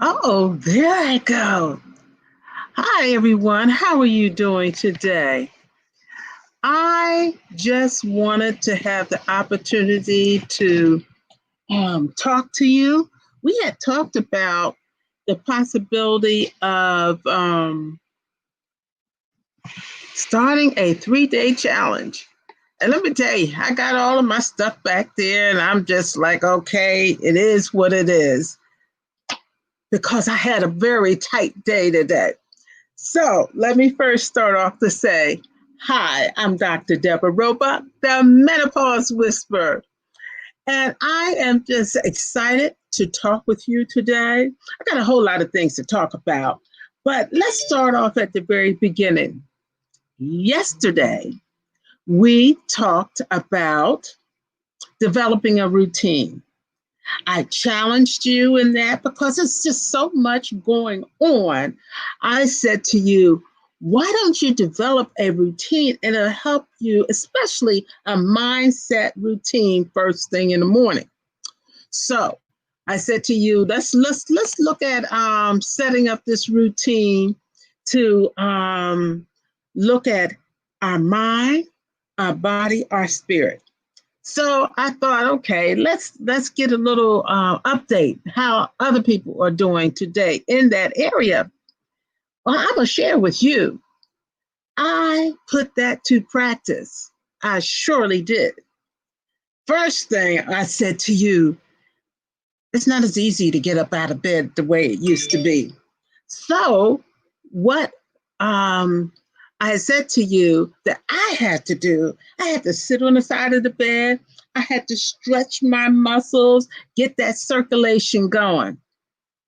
Oh, there I go. Hi, everyone. How are you doing today? I just wanted to have the opportunity to talk to you. We had talked about the possibility of starting a 3-day challenge. And let me tell you, I got all of my stuff back there, and I'm just like, okay, it is what it is, because I had a very tight day today. So let me first start off to say, hi, I'm Dr. Deborah Roebuck, the Menopause Whisperer, and I am just excited to talk with you today. I got a whole lot of things to talk about, but let's start off at the very beginning. Yesterday, we talked about developing a routine. I challenged you in that because it's just so much going on. I said to you, why don't you develop a routine and it'll help you, especially a mindset routine first thing in the morning. So I said to you, let's look at setting up this routine to look at our mind, our body, our spirit. So I thought, okay, let's get a little update how other people are doing today in that area. Well, I'm gonna share with you. I put that to practice. I surely did. First thing I said to you, it's not as easy to get up out of bed the way it used to be. So what I said to you that I had to do, I had to sit on the side of the bed. I had to stretch my muscles, get that circulation going.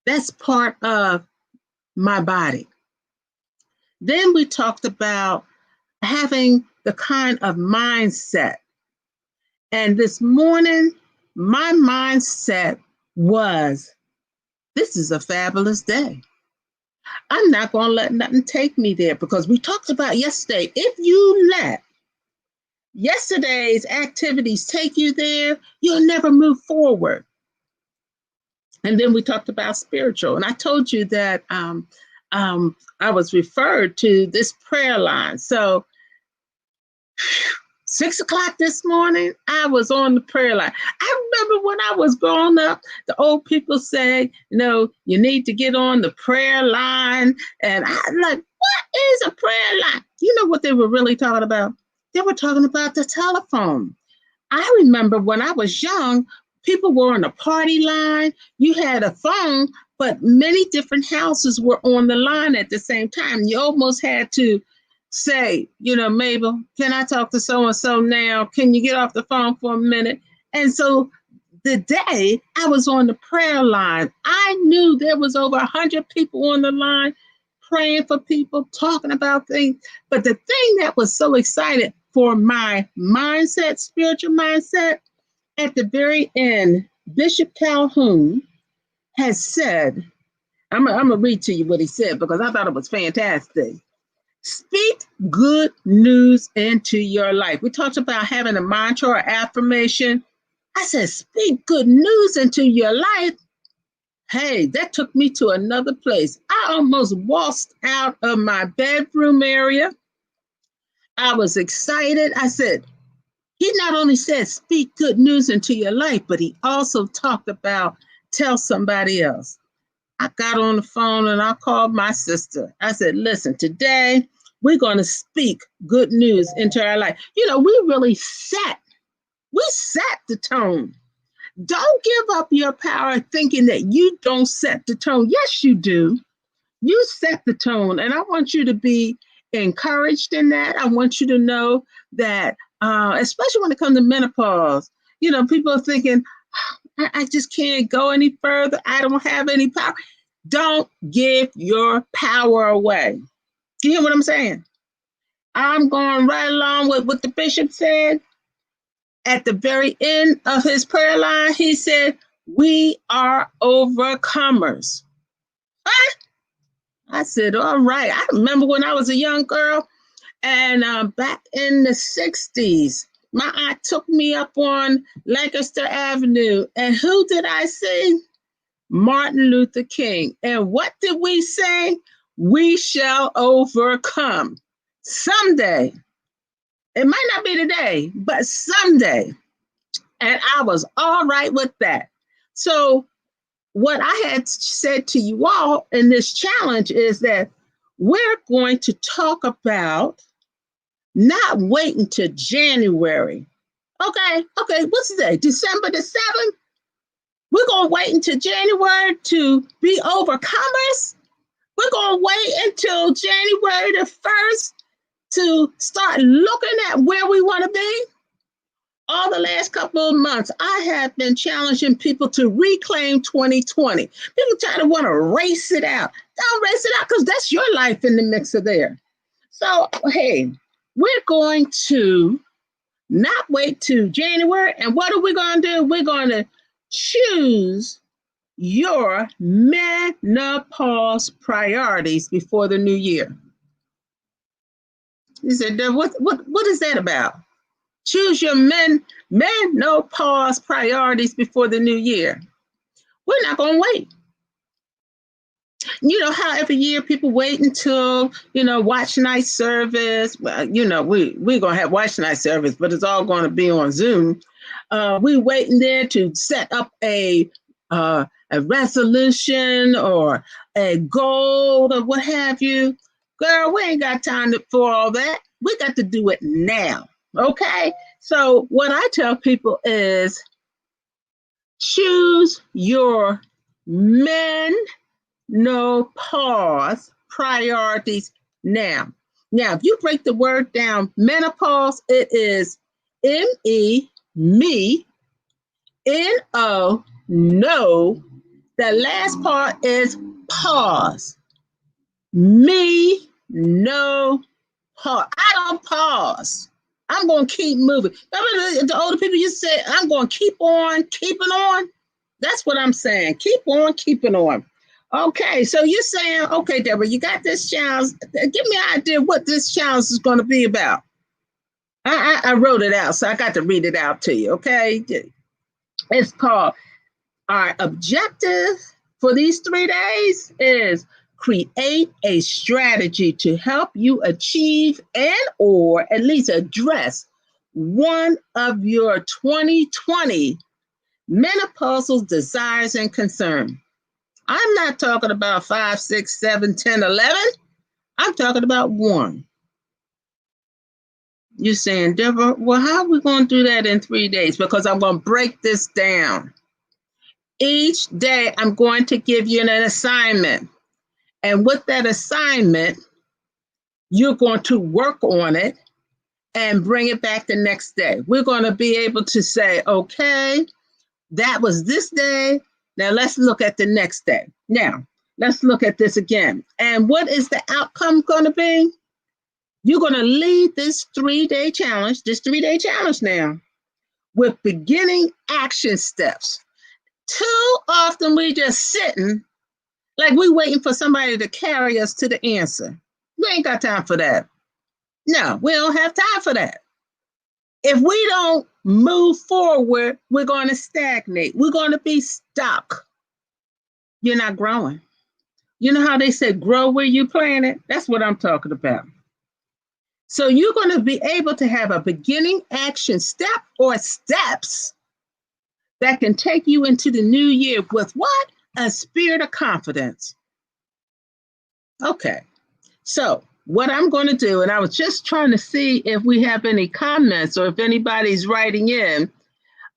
That's part of my body. Then we talked about having the kind of mindset. And this morning, my mindset was this is a fabulous day. I'm not going to let nothing take me there because we talked about yesterday. If you let yesterday's activities take you there, you'll never move forward. And then we talked about spiritual. And I told you that I was referred to this prayer line. So 6 o'clock this morning, I was on the prayer line. I remember when I was growing up, the old people say, you need to get on the prayer line. And I'm like, what is a prayer line? You know what they were really talking about? They were talking about the telephone. I remember when I was young, people were on a party line. You had a phone, but many different houses were on the line at the same time. You almost had to say, Mabel, can I talk to so and so now? Can you get off the phone for a minute? And so the day I was on the prayer line, I knew there was over 100 people on the line praying for people, talking about things. But the thing that was so excited for my mindset, spiritual mindset, at the very end, Bishop Calhoun has said, I'm going to read to you what he said because I thought it was fantastic. Speak good news into your life. We talked about having a mantra or affirmation. I said, speak good news into your life. Hey, that took me to another place. I almost waltzed out of my bedroom area. I was excited. I said, he not only said speak good news into your life, but he also talked about tell somebody else. I got on the phone and I called my sister. I said, listen, today we're going to speak good news into our life. We really set the tone. Don't give up your power thinking that you don't set the tone. Yes, you do. You set the tone. And I want you to be encouraged in that. I want you to know that, especially when it comes to menopause, people are thinking, I just can't go any further. I don't have any power. Don't give your power away. Do you hear what I'm saying? I'm going right along with what the bishop said. At the very end of his prayer line, he said, we are overcomers. Huh? I said, all right. I remember when I was a young girl and back in the 60s, my aunt took me up on Lancaster Avenue. And who did I see? Martin Luther King. And what did we say? We shall overcome. Someday. It might not be today, but someday. And I was all right with that. So what I had said to you all in this challenge is that we're going to talk about not waiting to January. Okay, what's today? December the 7th? We're going to wait until January to be overcomers? We're going to wait until January the 1st to start looking at where we want to be? All the last couple of months, I have been challenging people to reclaim 2020. People try to want to race it out. Don't race it out because that's your life in the mix of there. So, hey, we're going to not wait to January. And what are we going to do? We're going to choose your menopause priorities before the new year. You said, what is that about? Choose your menopause priorities before the new year. We're not going to wait. You know how every year people wait until, watch night service. Well, we're going to have watch night service, but it's all going to be on Zoom. We waiting there to set up a resolution or a goal or what have you. Girl, we ain't got time for all that. We got to do it now. Okay? So what I tell people is choose your menopause priorities now. Now, if you break the word down, menopause, it is M-E, me, N-O, no. The last part is pause. Me, no, pause. I don't pause. I'm going to keep moving. Remember the older people used to say, I'm going to keep on keeping on? That's what I'm saying. Keep on keeping on. Okay, so you're saying, okay, Deborah, you got this challenge. Give me an idea what this challenge is going to be about. I wrote it out, so I got to read it out to you, okay? It's called, our objective for these 3 days is create a strategy to help you achieve and or at least address one of your 2020 menopausal desires and concerns. I'm not talking about 5, 6, 7, 10, 11. I'm talking about one. You're saying, Deborah, well, how are we going to do that in 3 days? Because I'm going to break this down. Each day, I'm going to give you an assignment. And with that assignment, you're going to work on it and bring it back the next day. We're going to be able to say, okay, that was this day. Now let's look at the next day. Now, let's look at this again. And what is the outcome going to be? You're going to lead this 3-day challenge, now, with beginning action steps. Too often we just sitting like we waiting for somebody to carry us to the answer. We ain't got time for that. No, we don't have time for that. If we don't move forward, we're going to stagnate. We're going to be stuck. You're not growing. You know how they say grow where you plant it? That's what I'm talking about. So you're going to be able to have a beginning action step or steps that can take you into the new year with what? A spirit of confidence. Okay, so what I'm going to do, and I was just trying to see if we have any comments or if anybody's writing in,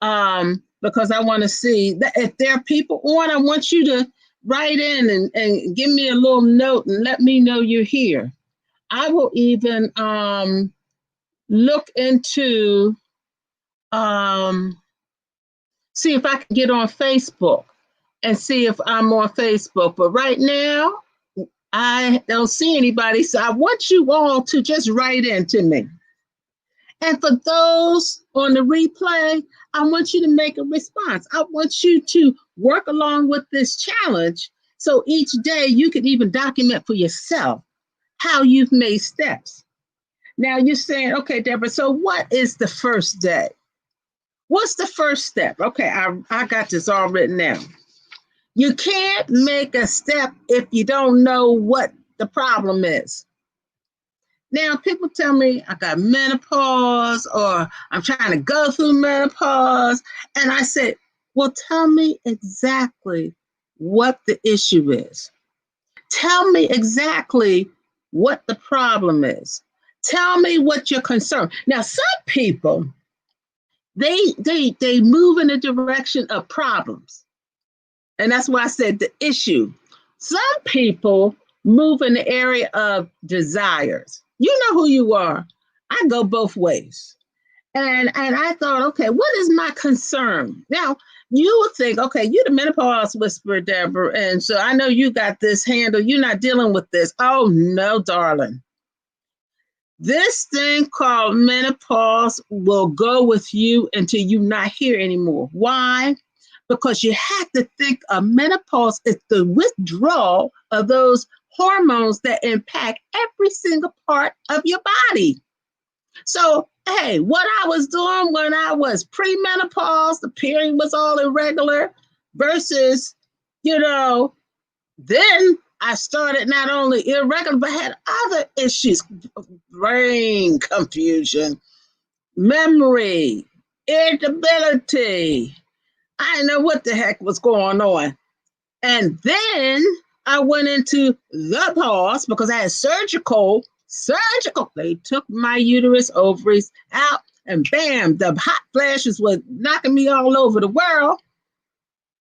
because I want to see that if there are people on, I want you to write in and give me a little note and let me know you're here. I will even look into, see if I can get on Facebook and see if I'm on Facebook. But right now, I don't see anybody. So I want you all to just write in to me. And for those on the replay, I want you to make a response. I want you to work along with this challenge. So each day you can even document for yourself how you've made steps. Now you're saying, okay, Deborah, so what is the first day? What's the first step? Okay, I got this all written down. You can't make a step if you don't know what the problem is. Now, people tell me I got menopause or I'm trying to go through menopause. And I said, well, tell me exactly what the issue is. Tell me exactly what the problem is. Tell me what your concern. Now, some people, they move in the direction of problems. And that's why I said the issue. Some people move in the area of desires. You know who you are. I go both ways. And I thought, okay, what is my concern? Now, you would think, okay, you're the menopause whisperer, Deborah, and so I know you got this handle. You're not dealing with this. Oh, no, darling. This thing called menopause will go with you until you're not here anymore. Why? Because you have to think of menopause as the withdrawal of those hormones that impact every single part of your body. So, hey, what I was doing when I was premenopause, the period was all irregular, versus, then I started not only irregular, but had other issues, brain confusion, memory, irritability. I didn't know what the heck was going on. And then I went into the pause because I had surgical. They took my uterus, ovaries out, and bam, the hot flashes were knocking me all over the world.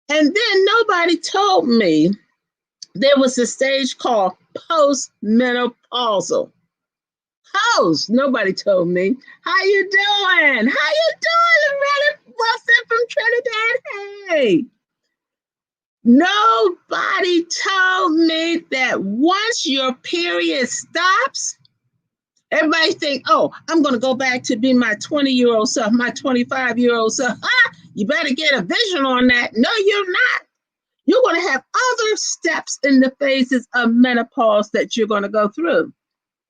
And then nobody told me there was a stage called post-menopausal. Nobody told me. How you doing? How you doing, Loretta Wilson from Trinidad? Hey. Nobody told me that once your period stops, everybody think, oh, I'm going to go back to be my 20-year-old self, my 25-year-old self. You better get a vision on that. No, you're not. You're going to have other steps in the phases of menopause that you're going to go through.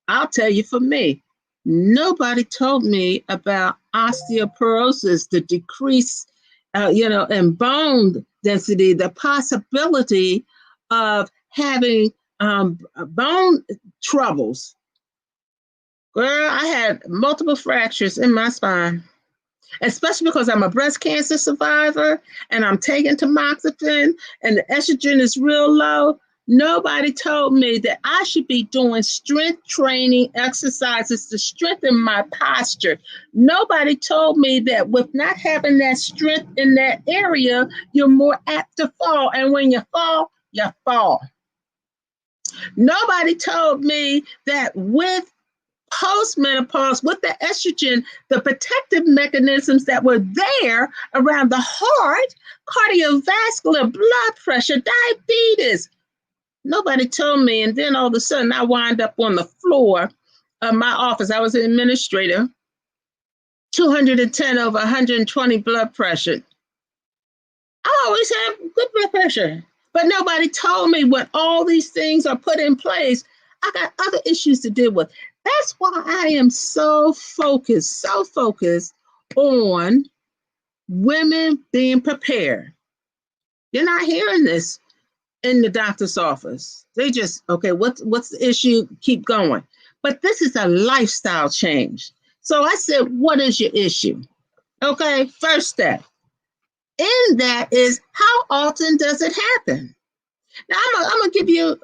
I'll tell you, for me, nobody told me about osteoporosis, the decrease, in bone density, the possibility of having bone troubles. Girl, I had multiple fractures in my spine, especially because I'm a breast cancer survivor and I'm taking tamoxifen and the estrogen is real low. Nobody told me that I should be doing strength training exercises to strengthen my posture. Nobody told me that with not having that strength in that area, you're more apt to fall. And when you fall, you fall. Nobody told me that with post-menopause, with the estrogen, the protective mechanisms that were there around the heart, cardiovascular, blood pressure, diabetes. Nobody told me. And then all of a sudden, I wind up on the floor of my office. I was an administrator, 210 over 120 blood pressure. I always have good blood pressure. But nobody told me when all these things are put in place, I got other issues to deal with. That's why I am so focused on women being prepared. You're not hearing this in the doctor's office. They just, okay, what's the issue? Keep going. But this is a lifestyle change. So I said, what is your issue? Okay, first step in that is, how often does it happen? Now, I'm going to give you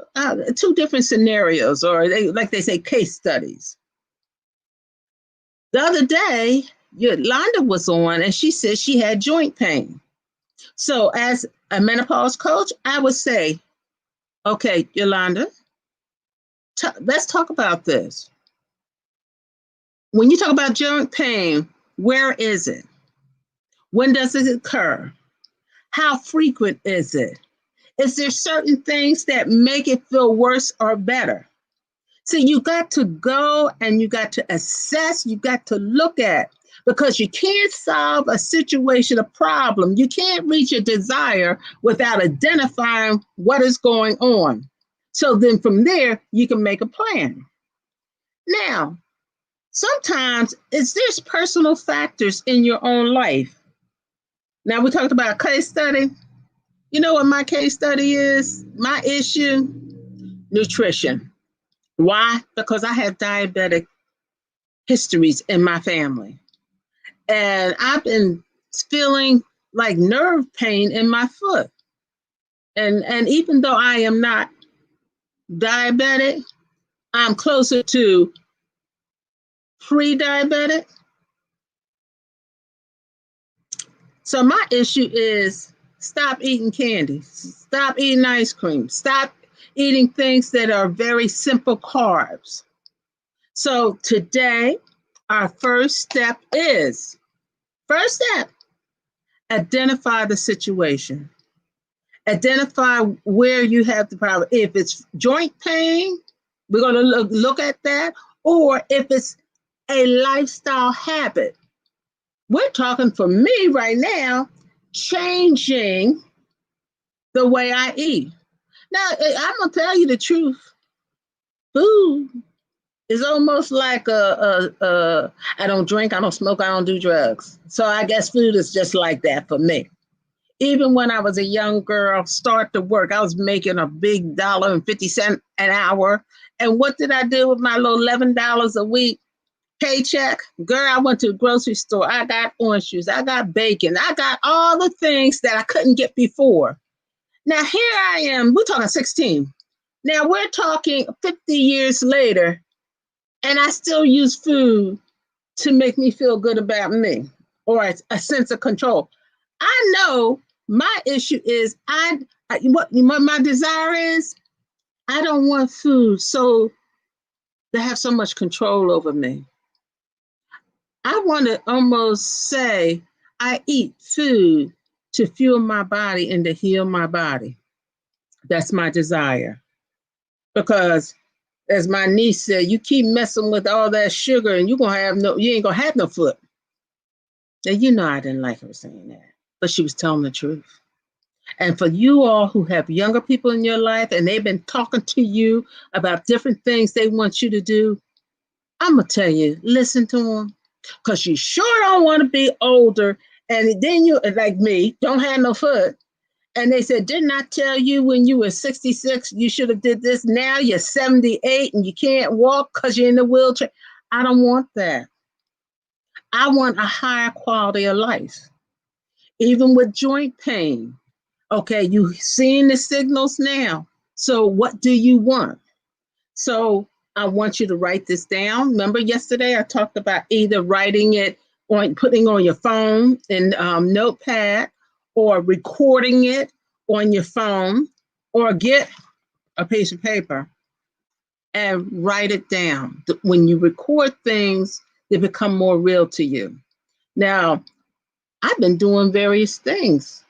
two different scenarios, or like they say, case studies. The other day, Yolanda was on, and she said she had joint pain. So as a menopause coach, I would say, okay, Yolanda, let's talk about this. When you talk about joint pain, where is it? When does it occur? How frequent is it? Is there certain things that make it feel worse or better? So you got to go and you got to assess, you got to look at, because you can't solve a situation, a problem. You can't reach a desire without identifying what is going on. So then from there, you can make a plan. Now, sometimes there's personal factors in your own life. Now, we talked about a case study. You know what my case study is? My issue? Nutrition. Why? Because I have diabetic histories in my family. And I've been feeling like nerve pain in my foot. And even though I am not diabetic, I'm closer to pre-diabetic. So my issue is stop eating candy, stop eating ice cream, stop eating things that are very simple carbs. So today, our first step is identify the situation. Identify where you have the problem. If it's joint pain, we're going to look at that. Or if it's a lifestyle habit, we're talking for me right now, changing the way I eat. Now, I'm going to tell you the truth. Food is almost like I don't drink, I don't smoke, I don't do drugs. So I guess food is just like that for me. Even when I was a young girl, start to work, I was making a big $1.50 an hour. And what did I do with my little $11 a week paycheck? Girl, I went to the grocery store. I got orange juice. I got bacon. I got all the things that I couldn't get before. Now, here I am. We're talking 16. Now, we're talking 50 years later, and I still use food to make me feel good about me or a sense of control. I know my issue is what my desire is. I don't want food so to have so much control over me. I want to almost say I eat food to fuel my body and to heal my body. That's my desire. Because as my niece said, you keep messing with all that sugar and you ain't gonna have no foot. Now you know I didn't like her saying that, but she was telling the truth. And for you all who have younger people in your life and they've been talking to you about different things they want you to do, I'm going to tell you, listen to them. Because you sure don't want to be older. And then you, like me, don't have no foot. And they said, didn't I tell you when you were 66, you should have did this? Now you're 78 and you can't walk because you're in the wheelchair. I don't want that. I want a higher quality of life. Even with joint pain. Okay, you've seen the signals now. So what do you want? So I want you to write this down. Remember yesterday I talked about either writing it or putting on your phone in notepad or recording it on your phone or get a piece of paper and write it down. When you record things, they become more real to you. Now, I've been doing various things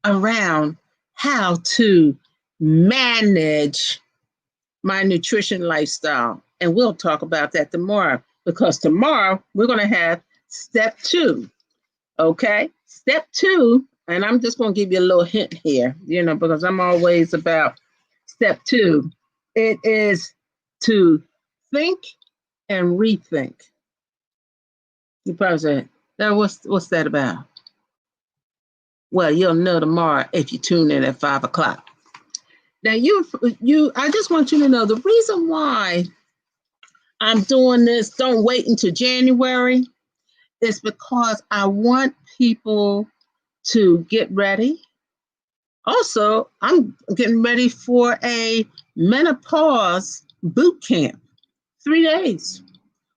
around how to manage my nutrition lifestyle. And we'll talk about that tomorrow because tomorrow we're going to have step 2. Okay. Step 2. And I'm just going to give you a little hint here, because I'm always about step 2. It is to think and rethink. You probably say, now what's that about? Well, you'll know tomorrow if you tune in at 5:00. Now, I just want you to know the reason why I'm doing this, don't wait until January, is because I want people to get ready. Also, I'm getting ready for a menopause boot camp, 3 days,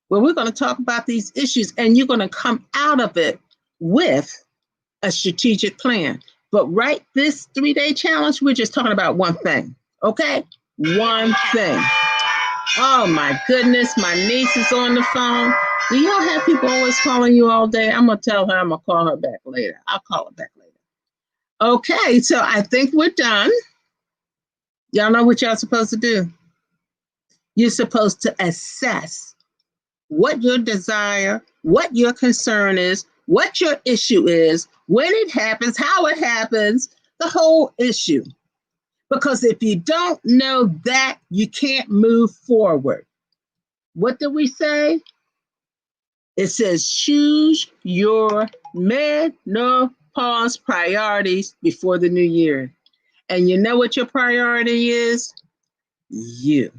where we're going to talk about these issues and you're going to come out of it with a strategic plan. But right this 3-day challenge, we're just talking about one thing, okay? One thing. Oh my goodness, my niece is on the phone. Do y'all have people always calling you all day? I'm going to tell her I'm going to call her back later. I'll call her back later. Okay, so I think we're done. Y'all know what y'all supposed to do? You're supposed to assess what your desire, what your concern is, what your issue is, when it happens, how it happens, the whole issue. Because if you don't know that, you can't move forward. What did we say? It says choose your menopause priorities before the new year. And you know what your priority is? You.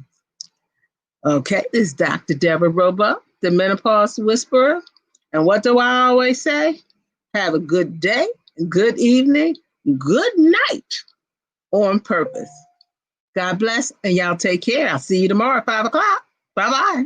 Okay, this is Dr. Deborah Roebuck, the Menopause Whisperer. And what do I always say? Have a good day, good evening, good night on purpose. God bless, and y'all take care. I'll see you tomorrow at 5 o'clock. Bye-bye.